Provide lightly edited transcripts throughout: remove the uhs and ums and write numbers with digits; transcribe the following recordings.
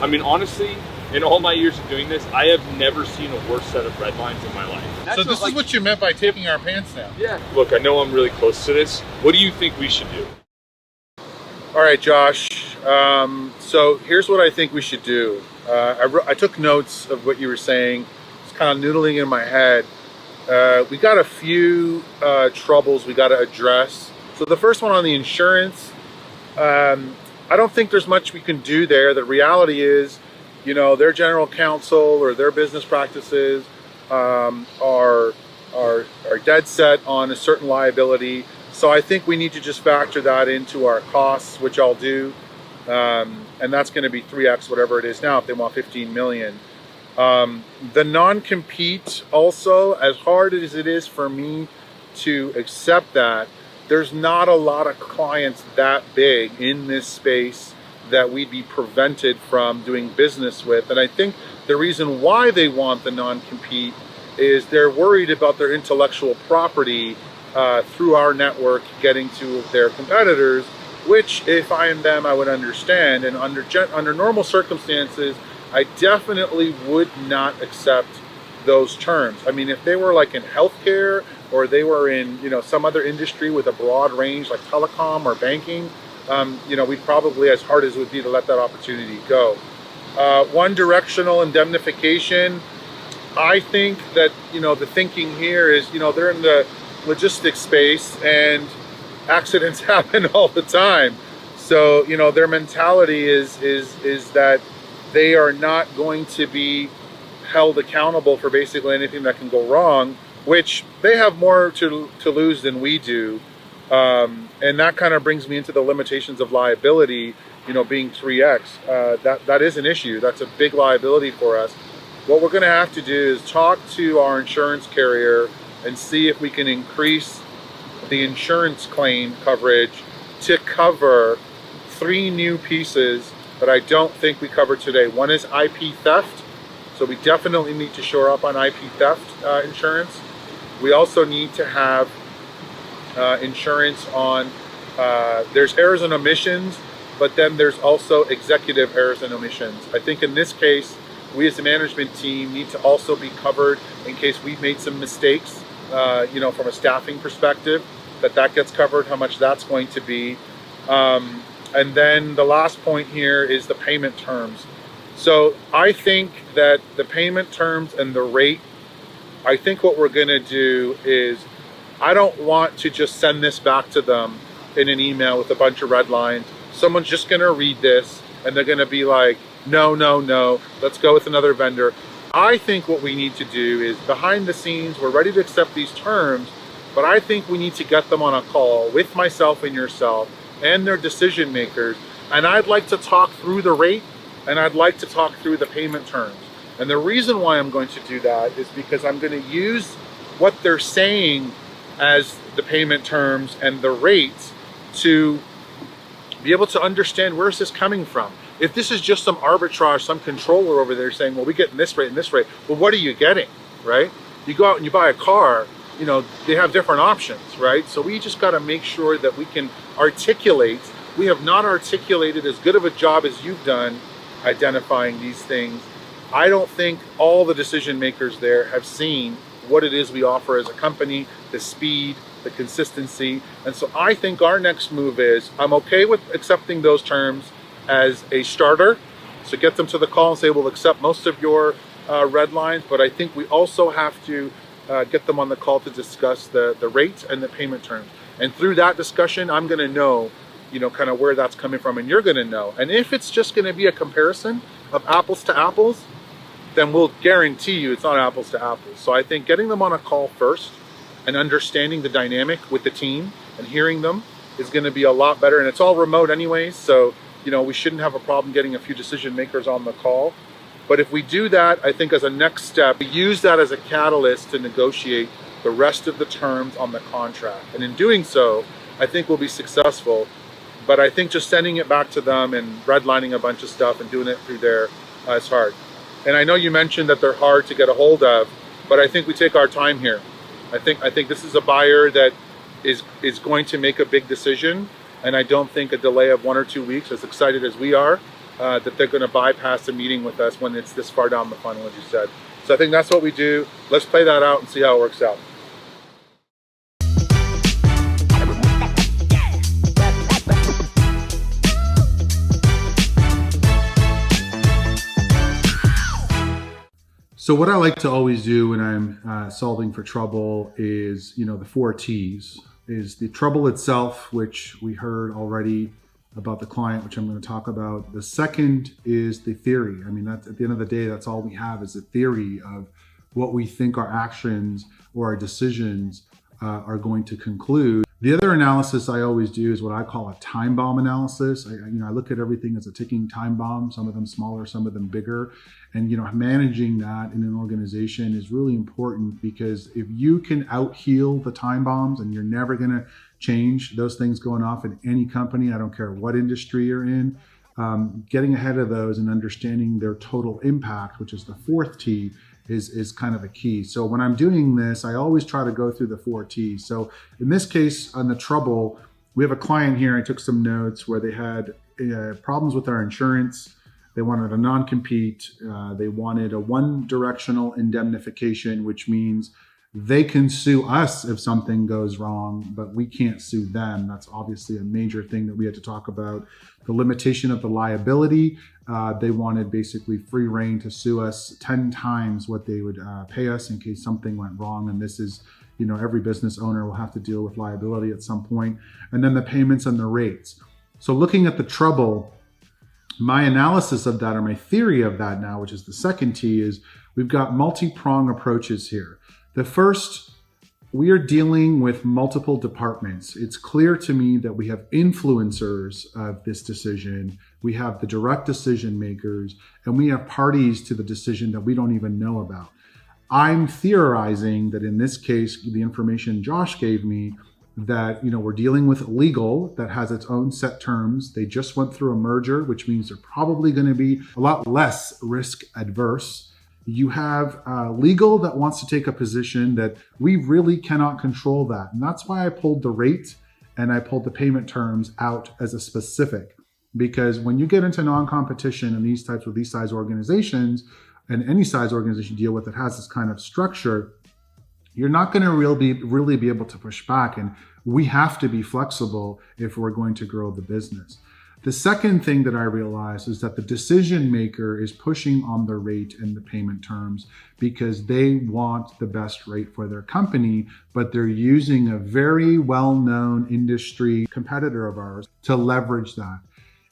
I mean, honestly, in all my years of doing this, I have never seen a worse set of red lines in my life. So this is what you meant by taking our pants down. Yeah. Look, I know I'm really close to this. What do you think we should do? All right, Josh. So here's what I think we should do. I took notes of what you were saying. It's kind of noodling in my head. We got a few troubles we got to address. So the first one on the insurance, I don't think there's much we can do there. The reality is, you know, their general counsel or their business practices are dead set on a certain liability. So I think we need to just factor that into our costs, which I'll do. And that's going to be 3x whatever it is now if they want 15 million. The non-compete also, as hard as it is for me to accept that, there's not a lot of clients that big in this space that we'd be prevented from doing business with. And I think the reason why they want the non-compete is they're worried about their intellectual property through our network getting to their competitors, which if I am them, I would understand. And under normal circumstances, I definitely would not accept those terms. I mean, if they were like in healthcare or they were in, you know, some other industry with a broad range like telecom or banking, you know, we'd probably, as hard as it would be to let that opportunity go. One directional indemnification, I think that, you know, the thinking here is, you know, they're in the logistics space and accidents happen all the time. So, you know, their mentality is that they are not going to be held accountable for basically anything that can go wrong, which they have more to lose than we do. And that kind of brings me into the limitations of liability, you know, being 3x. That is an issue. That's a big liability for us. What we're going to have to do is talk to our insurance carrier and see if we can increase the insurance claim coverage to cover 3 new pieces that I don't think we covered today. One is IP theft. So we definitely need to shore up on IP theft insurance. We also need to have insurance on, there's errors and omissions, but then there's also executive errors and omissions. I think in this case, we as a management team need to also be covered in case we've made some mistakes, you know, from a staffing perspective, that gets covered, how much that's going to be. And then the last point here is the payment terms. So I think that the payment terms and the rate, I think what we're gonna do is, I don't want to just send this back to them in an email with a bunch of red lines. Someone's just gonna read this and they're gonna be like, no, no, no, let's go with another vendor. I think what we need to do is behind the scenes, we're ready to accept these terms, but I think we need to get them on a call with myself and yourself and their decision makers. And I'd like to talk through the rate and I'd like to talk through the payment terms. And the reason why I'm going to do that is because I'm going to use what they're saying as the payment terms and the rates to be able to understand where is this coming from. If this is just some arbitrage, some controller over there saying, well, we get this rate and this rate, well, what are you getting, right? You go out and you buy a car, you know, they have different options, right? So we just got to make sure that we can articulate. We have not articulated as good of a job as you've done identifying these things. I don't think all the decision makers there have seen what it is we offer as a company, the speed, the consistency. And so I think our next move is, I'm okay with accepting those terms as a starter. So get them to the call and say, we'll accept most of your red lines, but I think we also have to get them on the call to discuss the rate and the payment terms. And through that discussion, I'm gonna know, you know, kind of where that's coming from, and you're gonna know. And if it's just gonna be a comparison of apples to apples, then we'll guarantee you it's not apples to apples. So I think getting them on a call first and understanding the dynamic with the team and hearing them is gonna be a lot better. And it's all remote anyways, so, you know, we shouldn't have a problem getting a few decision makers on the call. But if we do that, I think as a next step, we use that as a catalyst to negotiate the rest of the terms on the contract. And in doing so, I think we'll be successful. But I think just sending it back to them and redlining a bunch of stuff and doing it through there is hard. And I know you mentioned that they're hard to get a hold of, but I think we take our time here. I think this is a buyer that is going to make a big decision, and I don't think a delay of 1 or 2 weeks, as excited as we are, that they're going to bypass a meeting with us when it's this far down the funnel, as you said. So I think that's what we do. Let's play that out and see how it works out. So what I like to always do when I'm solving for trouble is, the 4 T's. Is the trouble itself, which we heard already about the client, which I'm going to talk about. The second is the theory. I mean, that's, at the end of the day, that's all we have is a theory of what we think our actions or our decisions are going to conclude. The other analysis I always do is what I call a time bomb analysis. I look at everything as a ticking time bomb, some of them smaller, some of them bigger. And, managing that in an organization is really important, because if you can out-heal the time bombs, and you're never going to change those things going off in any company, I don't care what industry you're in, getting ahead of those and understanding their total impact, which is the 4th T, is kind of a key. So when I'm doing this, I always try to go through the 4 T's. So in this case, on the trouble, we have a client here, I took some notes, where they had problems with our insurance. They wanted a non-compete. They wanted a one-directional indemnification, which means they can sue us if something goes wrong, but we can't sue them. That's obviously a major thing that we had to talk about. The limitation of the liability. They wanted basically free reign to sue us 10 times what they would pay us in case something went wrong. And this is, every business owner will have to deal with liability at some point. And then the payments and the rates. So looking at the trouble, my analysis of that, or my theory of that now, which is the second T, is we've got multi-prong approaches here. The first, we are dealing with multiple departments. It's clear to me that we have influencers of this decision. We have the direct decision makers, and we have parties to the decision that we don't even know about. I'm theorizing that in this case, the information Josh gave me, that we're dealing with legal that has its own set terms. They just went through a merger, which means they're probably going to be a lot less risk adverse. You have legal that wants to take a position that we really cannot control that. And that's why I pulled the rate and I pulled the payment terms out as a specific. Because when you get into non-competition and these types of these size organizations, and any size organization you deal with that has this kind of structure, you're not going to really be able to push back. And we have to be flexible if we're going to grow the business. The second thing that I realized is that the decision maker is pushing on the rate and the payment terms because they want the best rate for their company, but they're using a very well-known industry competitor of ours to leverage that.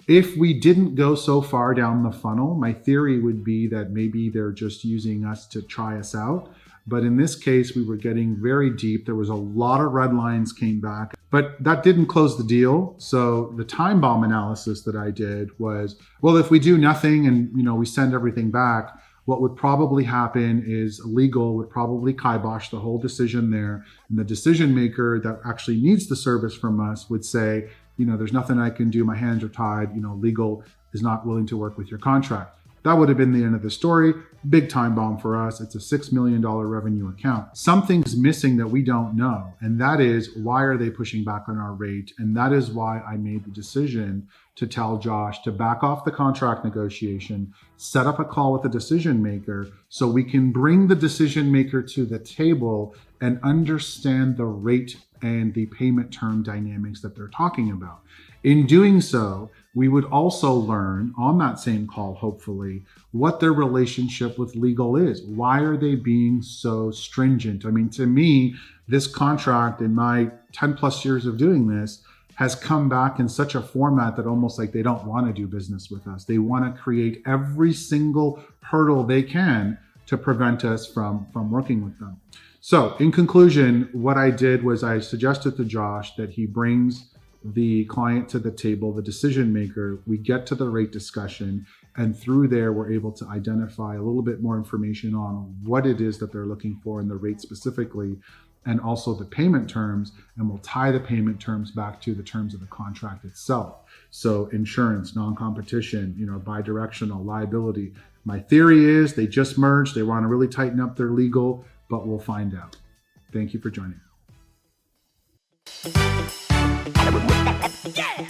If we didn't go so far down the funnel, my theory would be that maybe they're just using us to try us out. But in this case, we were getting very deep. There was a lot of red lines came back, but that didn't close the deal. So the time bomb analysis that I did was, well, if we do nothing and we send everything back, what would probably happen is legal would probably kibosh the whole decision there. And the decision maker that actually needs the service from us would say, there's nothing I can do. My hands are tied. Legal is not willing to work with your contract. That would have been the end of the story. Big time bomb for us. It's a $6 million revenue account. Something's missing that we don't know. And that is, why are they pushing back on our rate? And that is why I made the decision to tell Josh to back off the contract negotiation, set up a call with the decision maker so we can bring the decision maker to the table and understand the rate and the payment term dynamics that they're talking about. In doing so, we would also learn on that same call, hopefully, what their relationship with legal is. Why are they being so stringent? I mean, to me, this contract in my 10 plus years of doing this has come back in such a format that almost like they don't want to do business with us. They want to create every single hurdle they can to prevent us from working with them. So in conclusion, what I did was I suggested to Josh that he brings the client to the table, the decision maker, we get to the rate discussion, and through there, we're able to identify a little bit more information on what it is that they're looking for in the rate specifically, and also the payment terms, and we'll tie the payment terms back to the terms of the contract itself. So insurance, non-competition, bidirectional liability. My theory is they just merged, they want to really tighten up their legal, but we'll find out. Thank you for joining. Yeah.